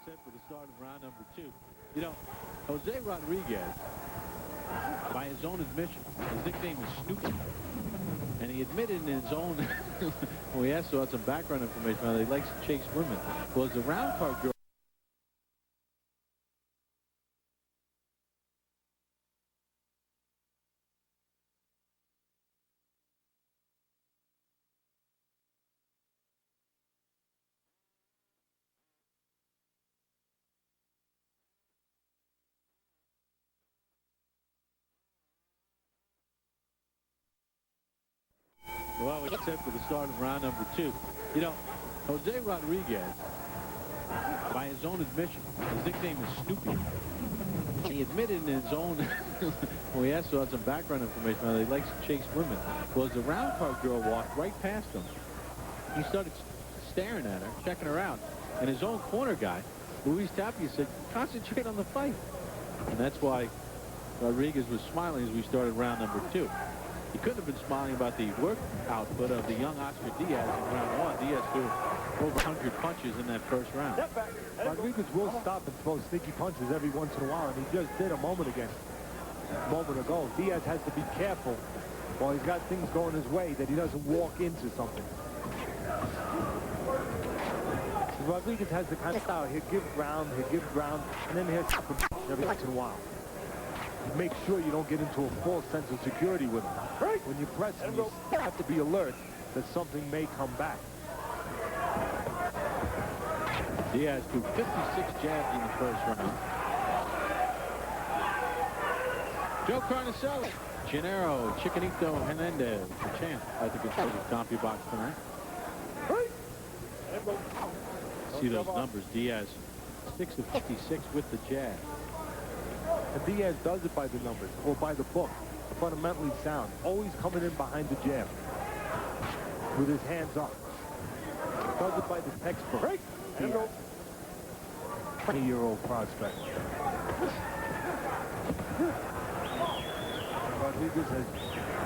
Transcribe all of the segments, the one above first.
set for the start of round number 2. You know, Jose Rodriguez, by his own admission, his nickname is Snoop. And he admitted in his own, well, he asked about some background information on it. He likes to chase women. Well, as a round card girl, well, we set for the start of round number 2. You know, Jose Rodriguez, by his own admission, his nickname is Snoopy. He admitted in his own, well, he asked about some background information on it. He likes to chase women. Well, as the round card girl walked right past him, he started staring at her, checking her out. And his own corner guy, Luis Tapia, said, concentrate on the fight. And that's why Rodriguez was smiling as we started round number 2. He couldn't have been smiling about the work output of the young Oscar Diaz in round 1. Diaz threw over 100 punches in that first round. Rodriguez will stop and throw sneaky punches every once in a while, and he just did a moment ago. Diaz has to be careful while he's got things going his way that he doesn't walk into something. Rodriguez has the kind of style. He'll give ground, and then he'll stop every once in a while. Make sure you don't get into a false sense of security with him. When you press him, you have to be alert that something may come back. Diaz threw 56 jabs in the first round. Joe Carnicelli, Gennaro, Chiquinito, Hernandez, the champ at the conservative CompuBox tonight. See those numbers. Diaz 6 of 56 with the jab. And Diaz does it by the numbers or by the book. Fundamentally sound. Always coming in behind the jab with his hands up. Does it by the textbook. 20-year-old prospect. Rodriguez, as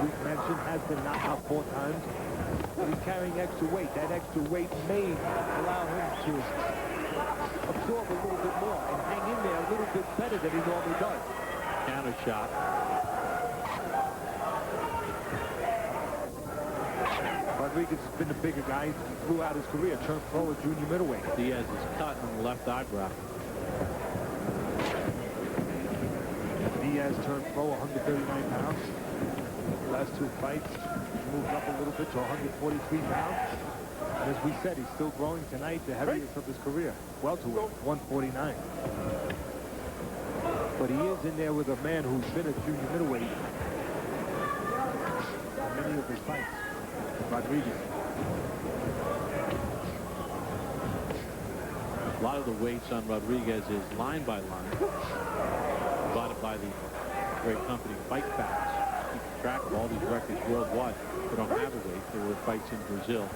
we've mentioned, has been knocked out 4 times. But he's carrying extra weight. That extra weight may allow him to absorb a little bit more and hang in there a little bit better than he normally does. Counter shot. Rodriguez has been the bigger guy throughout his career. Turned pro at junior middleweight. Diaz is cut on the left eyebrow. Diaz turned pro 139 pounds. Last 2 fights, moved up a little bit to 143 pounds. And as we said, he's still growing tonight, the heaviest of his career. Welterweight, 149. But he is in there with a man who's been a junior middleweight in many of his fights. Rodriguez. A lot of the weights on Rodriguez is line by line, provided by the great company Fight Facts. Keep track of all these records worldwide. They don't have a weight. There were fights in Brazil.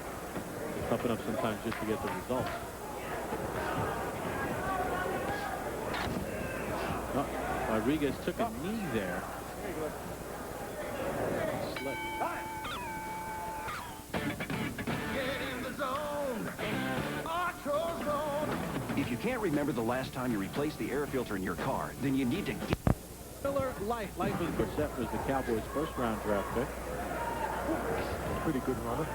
Up and up sometimes just to get the results. Oh, Rodriguez took a knee there. Slipped. If you can't remember the last time you replaced the air filter in your car, then you need to get... Miller Life. Life was Brissett was the Cowboys' first-round draft pick. Pretty good runner.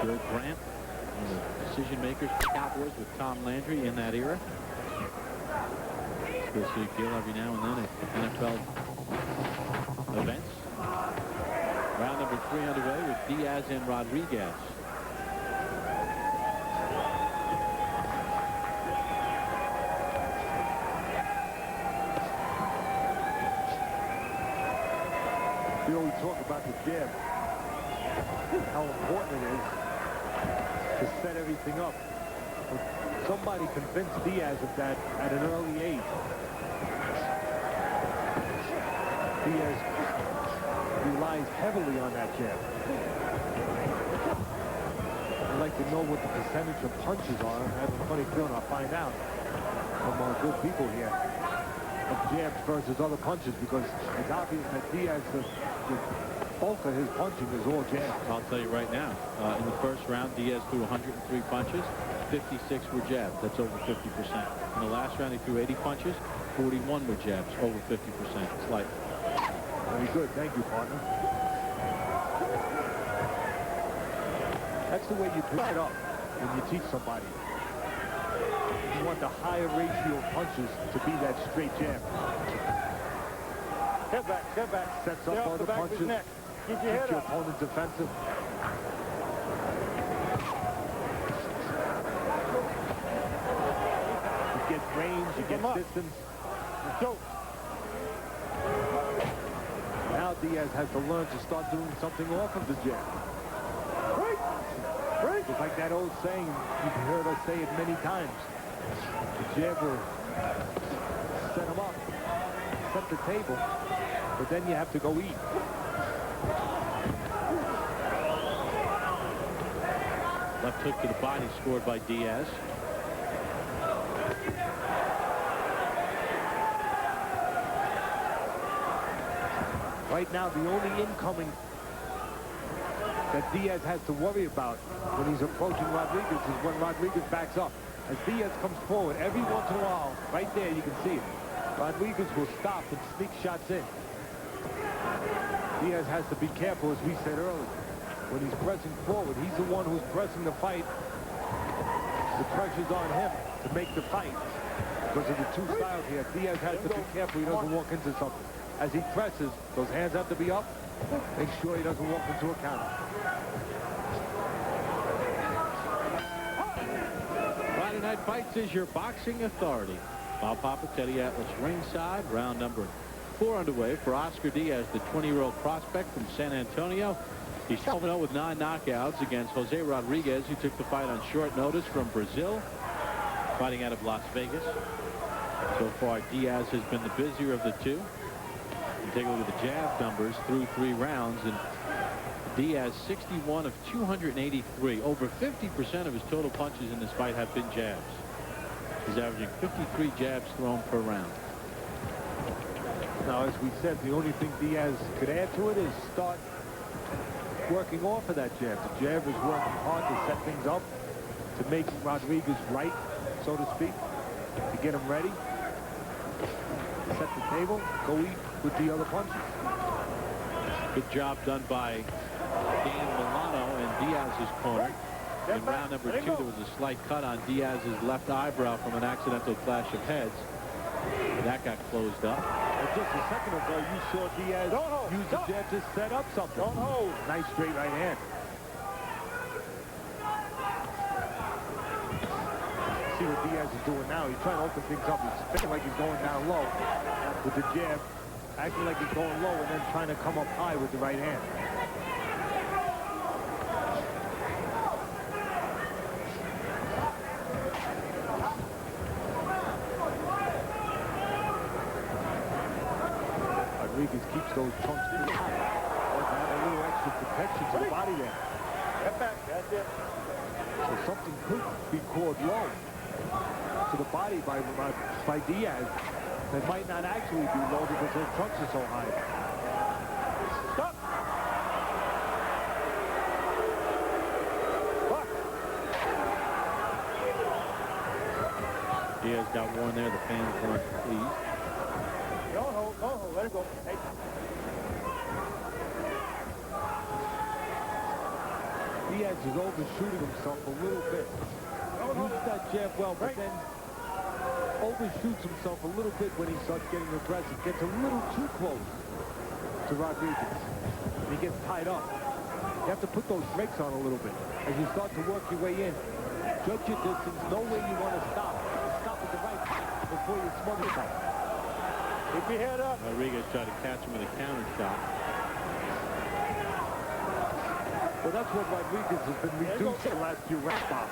Bill Grant, one of the decision makers for the Cowboys with Tom Landry in that era. You'll see Gil every now and then at NFL events. Round number 3 underway with Diaz and Rodriguez. We always talk about the jab, how important it is to set everything up. But somebody convinced Diaz of that at an early age. Diaz relies heavily on that jab. I'd like to know what the percentage of punches are. I have a funny feeling I'll find out from our good people here. Of jabs versus other punches, because it's obvious that Diaz, the bulk of his punching is all jabs. I'll tell you right now, in the first round, Diaz threw 103 punches. 56 were jabs. That's over 50%. In the last round, he threw 80 punches. 41 were jabs, over 50%. Slightly. Very good. Thank you, partner. That's the way you pick it up when you teach somebody. You want the higher ratio of punches to be that straight jab. Step back, step back. Sets up other punches. Keep your head your up. opponent defensive. You get range, you get distance. Go. Now Diaz has to learn to start doing something off of the jab. Break. It's like that old saying, you've heard us say it many times. The jab will set him up, set the table, but then you have to go eat. Left hook to the body scored by Diaz. Right now, the only incoming that Diaz has to worry about when he's approaching Rodriguez is when Rodriguez backs up. As Diaz comes forward, every once in a while, right there, you can see it. Rodriguez will stop and sneak shots in. Diaz has to be careful, as we said earlier. When he's pressing forward, he's the one who's pressing the fight. The pressure's on him to make the fight. Because of the two styles here, Diaz has to be careful he doesn't walk into something. As he presses, those hands have to be up. Make sure he doesn't walk into a counter. Friday Night Fights is your boxing authority. Bob Papa, Teddy Atlas ringside. Round number 4 underway for Oscar Diaz, the 20-year-old prospect from San Antonio. He's 12-0 with 9 knockouts against Jose Rodriguez, who took the fight on short notice from Brazil, fighting out of Las Vegas. So far, Diaz has been the busier of the two. You take a look at the jab numbers through 3 rounds, and Diaz 61 of 283. Over 50% of his total punches in this fight have been jabs. He's averaging 53 jabs thrown per round. Now, as we said, the only thing Diaz could add to it is start working off of that jab. The jab is working hard to set things up, to make Rodriguez right, so to speak, to get him ready, set the table, go eat with the other punches. Good job done by Dan Milano and Diaz's corner. In round number 2, there was a slight cut on Diaz's left eyebrow from an accidental clash of heads. That got closed up. And just a second ago, you saw Diaz use the jab to set up something. Don't hold. Nice straight right hand. See what Diaz is doing now. He's trying to open things up. He's spinning like he's going down low with the jab, acting like he's going low and then trying to come up high with the right hand. Rodriguez keeps those trunks pretty high. Doesn't have a little extra protection to the body there. Step back. That's it. So something could be called low to the body by Diaz that might not actually be low because those trunks are so high. Stop. Fuck. Diaz got one there. The fans weren't pleased. Don't hold. Don't hold. Let it go. Hey. Diaz is overshooting himself a little bit. Uses that jab well, but then overshoots himself a little bit when he starts getting aggressive. Gets a little too close to Rodriguez. And he gets tied up. You have to put those brakes on a little bit. As you start to work your way in, judge your distance, know where you want to stop. Stop at the right time before you smother yourself. Keep your head up. Rodriguez tried to catch him with a counter shot. Well, that's what Rodriguez has been reduced the last few rounds, Bob.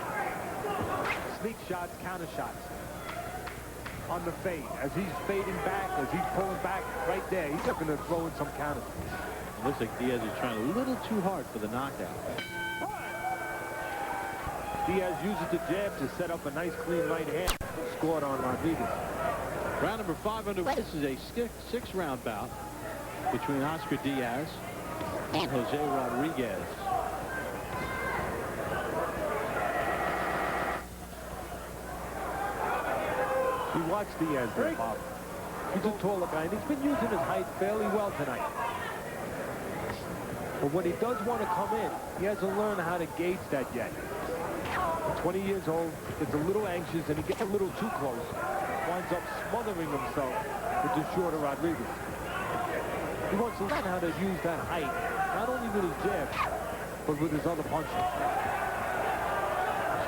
Sneak shots, counter shots. On the fade. As he's fading back, as he's pulling back, right there, he's going to throw in some counters. It looks like Diaz is trying a little too hard for the knockout. Diaz uses the jab to set up a nice, clean right hand. Scored on Rodriguez. Round number 5 underway. This is a 6-round bout between Oscar Diaz and Jose Rodriguez. He watched Diaz there, Bob. He's a taller guy, and he's been using his height fairly well tonight. But when he does want to come in, he has to learn how to gauge that yet. At 20 years old, gets a little anxious, and he gets a little too close. Winds up smothering himself with the shorter Rodriguez. He wants to learn how to use that height, not only with his jab, but with his other punches.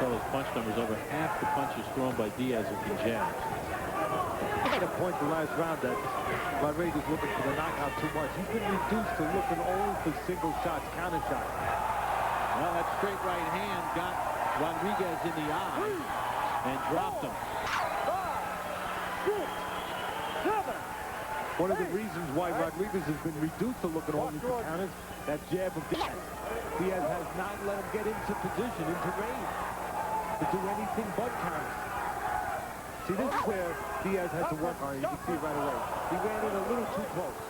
So his punch numbers, over half the punches thrown by Diaz have been jabs. I made a point the last round that Rodriguez looking for the knockout too much. He's been reduced to looking only for single shots, counter shots. Well, that straight right hand got Rodriguez in the eye and dropped him. 5, 6, 7. One of the reasons why Rodriguez has been reduced to looking only for counters, that jab of Diaz. Diaz has not let him get into position, into range, to do anything but counters. See, this is where Diaz has to work on. You can see it right away. He ran in a little too close.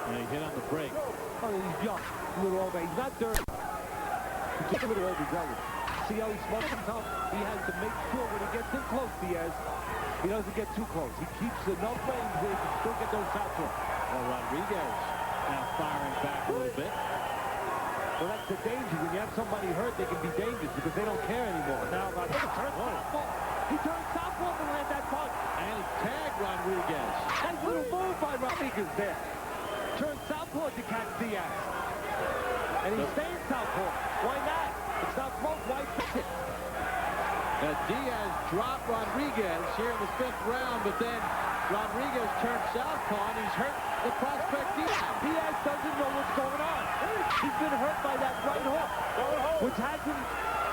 And he hit on the break. Oh, he's young. A little over. He's not dirty. He's just a little overzealous. See how he smokes himself? He has to make sure when he gets in close, Diaz, he doesn't get too close. He keeps enough range where he can still get those shots off. Well, Rodriguez now firing back a little bit. Well, that's the danger. When you have somebody hurt, they can be dangerous because they don't care anymore. Now, Rodriguez turns southpaw. He turns southpaw to land that punch. And he tagged Rodriguez. Nice little move by Rodriguez there. Turns southpaw to catch Diaz. And he's staying southpaw. Why not? It's not broke. Why fix it? Diaz dropped Rodriguez here in the 5th round, but then Rodriguez turned southpaw and he's hurt the prospect Diaz. Diaz doesn't know what's going on. He's been hurt by that right hook, which hasn't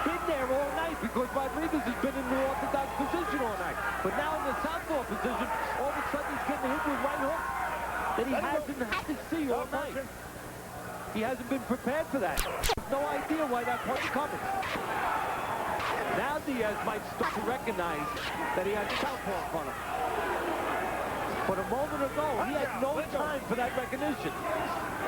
been there all night because Rodriguez has been in the orthodox position all night. But now in the southpaw position, all of a sudden he's getting hit with right hook that he hasn't had to see all night. He hasn't been prepared for that. No idea why that punch is coming. Now Diaz might start to recognize that he has southpaw in front of him. But a moment ago, he had no time for that recognition.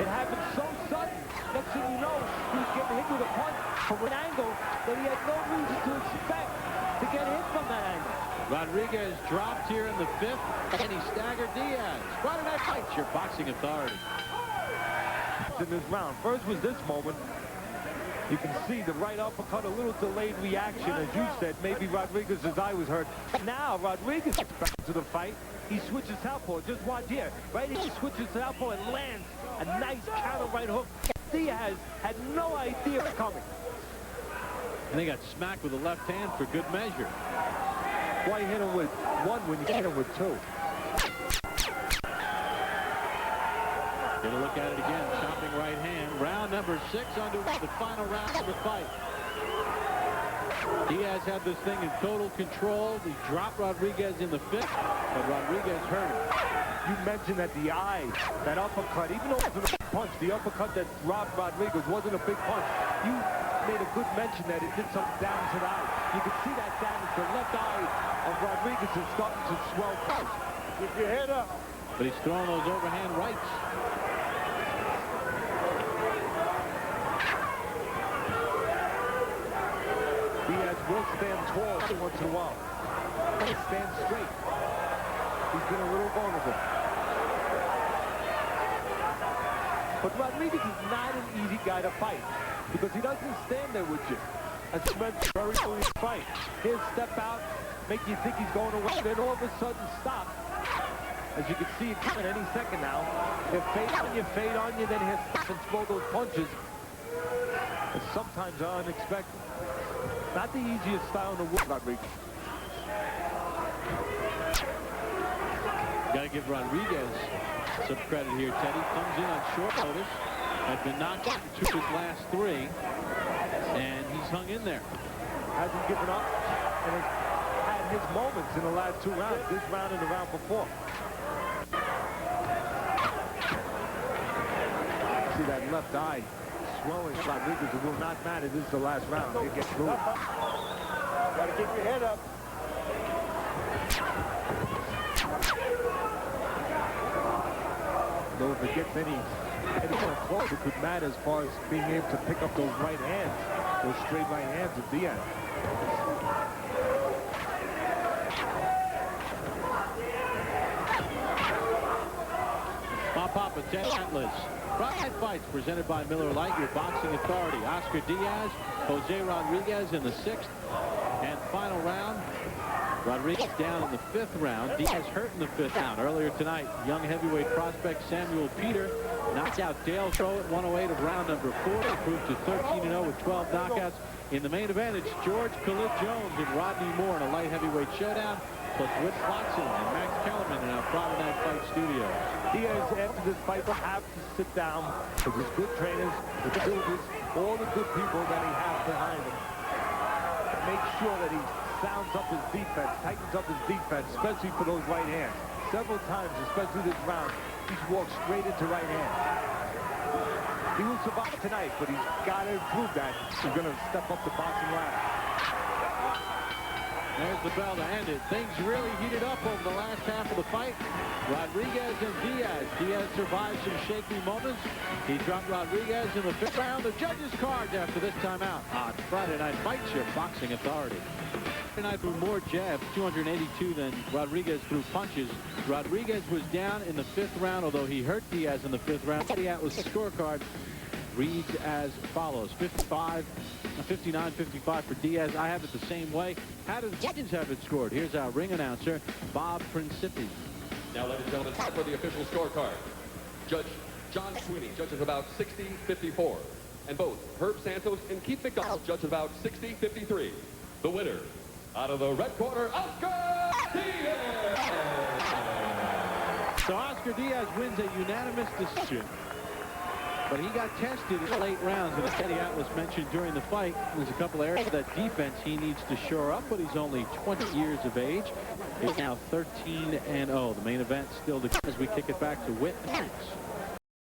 It happened so sudden. Next thing you know, he was getting hit with a punch from an angle that he had no reason to expect to get hit from that angle. Rodriguez dropped here in the 5th, and he staggered Diaz. Friday Night Fights, your boxing authority. In this round, first was this moment. You can see the right uppercut, a little delayed reaction, as you said. Maybe Rodriguez's eye was hurt. Now Rodriguez gets back to the fight. He switches southpaw. Just watch here. Right here, he switches southpaw and lands a nice counter right hook. Diaz had no idea it was coming. And they got smacked with the left hand for good measure. Why hit him with one when you hit him with two? Get a look at it again. Chopping right hand. Round number 6 underway. The final round of the fight. Diaz had this thing in total control. He dropped Rodriguez in the 5th, but Rodriguez hurt him. You mentioned that the eye, that uppercut, even though it wasn't a big punch, the uppercut that robbed Rodriguez wasn't a big punch. You made a good mention that it did some damage to the eye. You can see that damage. The left eye of Rodriguez is starting to swell out. Keep your head up. But he's throwing those overhand rights. Diaz will stand tall every once in a while. He stands straight. He's been a little vulnerable. But Rodriguez is not an easy guy to fight because he doesn't stand there with you. That's meant very early to fight. He'll step out, make you think he's going away, then all of a sudden stop. As you can see it coming any second now. He'll fade on you, then he'll stop and throw those punches. And sometimes are unexpected. Not the easiest style in the world, Rodriguez. Got to give Rodriguez some credit here, Teddy. Comes in on short notice. Has been knocked out in 2 of his last 3. And he's hung in there. Hasn't given up. And has had his moments in the last 2 rounds. This round and the round before. See that left eye swelling. Rodriguez, it will not matter. This is the last round. He'll get through it. Gotta keep your head up. Though if it gets any kind of close, it could matter as far as being able to pick up those right hands, those straight right hands of Diaz. Teddy Atlas. Friday Night Fights presented by Miller Lite, your boxing authority. Oscar Diaz, Jose Rodriguez in the 6th and final round. Rodriguez down in the 5th round. Diaz hurt in the 5th round. Earlier tonight, young heavyweight prospect Samuel Peter knocked out Dale Crow at 108 of round number 4. Improved to 13-0 with 12 knockouts. In the main event, it's George Khalid Jones and Rodney Moore in a light heavyweight showdown, plus Whit Watson and Max Kellerman in our Friday Night Fight studio. Diaz, after this fight, will have to sit down with his good trainers, with the builders, all the good people that he has behind him. Make sure that he sounds up his defense, tightens up his defense, especially for those right hands. Several times, especially this round, he's walked straight into right hands. He will survive tonight, but he's got to improve that. He's going to step up the boxing ladder. There's the bell to end it. Things really heated up over the last half of the fight. Rodriguez and Diaz. Diaz survived some shaky moments. He dropped Rodriguez in the 5th round. The judges' cards after this timeout on Friday Night Fights, your boxing authority. Friday night threw more jabs, 282 than Rodriguez threw punches. Rodriguez was down in the 5th round, although he hurt Diaz in the 5th round. The Atlas scorecard reads as follows: 59-55 for Diaz. I have it the same way. How do the judges have it scored? Here's our ring announcer, Bob Principi. Now, ladies and gentlemen, time for the official scorecard. Judge John Sweeney judges about 60-54. And both Herb Santos and Keith McDonald judge about 60-53. The winner, out of the red corner, Oscar Diaz! So Oscar Diaz wins a unanimous decision. But he got tested in the late rounds, and as Teddy Atlas mentioned during the fight, there's a couple areas of that defense he needs to shore up, but he's only 20 years of age. He's now 13-0. The main event still to come as we kick it back to Whit and Max.